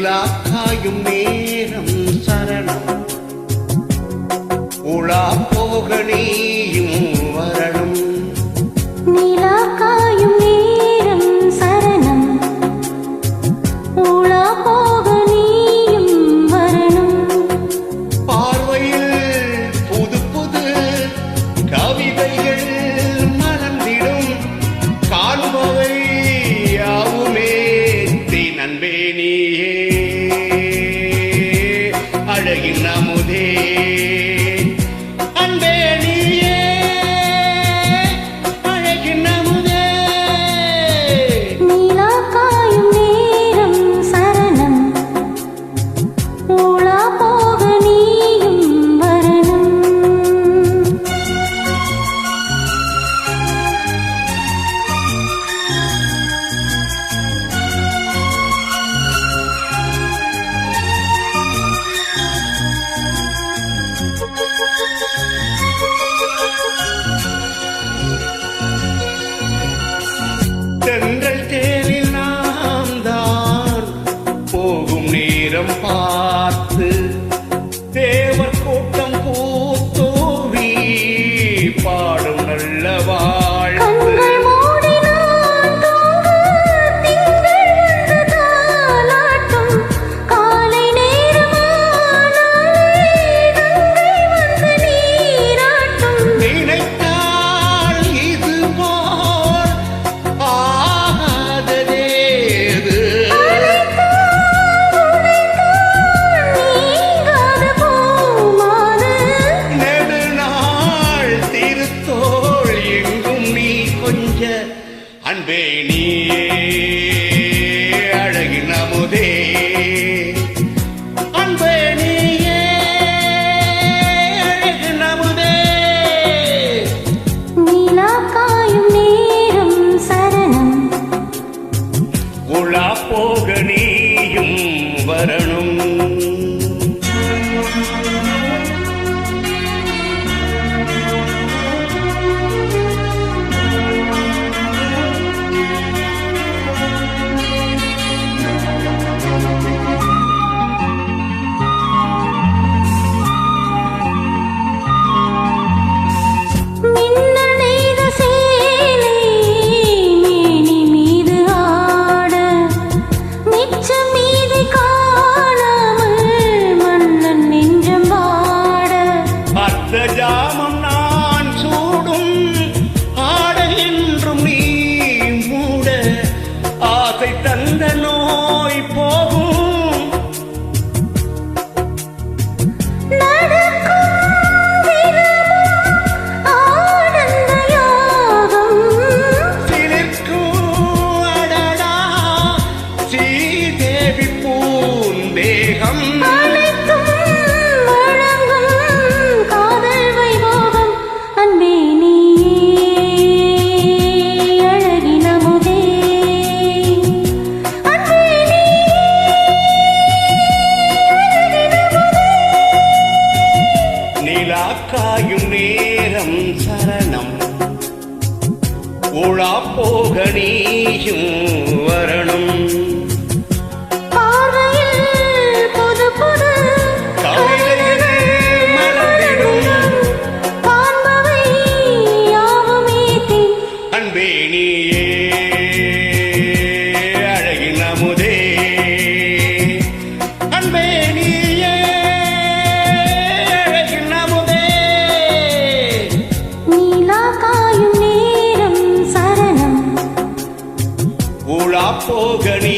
நிலா காயும் நேரம் சரணம் உலா போக நீயும் வரணும். நிலா காயும் நேரம் சரணம் உலா போக நீயும் வரணும். பார்வையில் புது புது கவிதைகள் மலர்ந்திடும் காண்பவை யாவுமே நண்பே நீயே அழகின் அமுதே அன்பே நீயே அழகின் அமுதே. நிலா காயும் நேரம் சரணம் உலா போக நீயும் வரணும். தென்றல் தேரில் நாம் தான் போகும் நேரம் பார்த்து தேவர் கூட்டம் பூத்தூவி பாடும் நல்ல வாழ்த்து. கண்கள் மூடினான் தூங்க திங்கள் வந்து தாலாட்டும் காலை நேரமானாலே கங்கை வந்து நீராட்டும். நினைத்தால் இது போல் ஆகாததேது நீங்காத பூமாது நெடுநாள் திருத்தோள் எங்கும் நீ கொஞ்ச அன்பே நீயே அழகின் அமுதே அன்பே நீயே அழகின் அமுதே. நிலா காயும் நேரம் சரணம் உலா போக நீயும் வரணும். மின்னல் நெய்த சேலை மேனி மீது ஆட மிச்சம் மீதி காணாமல் மன்னன் நெஞ்சம் வாட. அத்த ஜாமம் நான் சூடும் ஆடை என்றும் நீ மூட ஆசை தந்த நோய் போகும் நடக்கும் தினமும் ஆனந்த யாகம் சிலிர்க்கும் அடடா ஸ்ரீதேவி பூந்தேகம். அனைத்தும் வழங்கும் காதல் வைபோகம் அன்பே நீயே அழகின் அமுதே அன்பே நிலா காயும் நேரம் சரணம் உலா போக நீயும் வரணும். பார்வையில் புது புது கவிதைகள் மலர்ந்திடும் காண்பவை யாவுமே அன்பே நீயே அழகின் அமுதே அன்பே நீயே அழகின் அமுதே. நீலா காயும் நேரம் சரணம் உலா போக நீ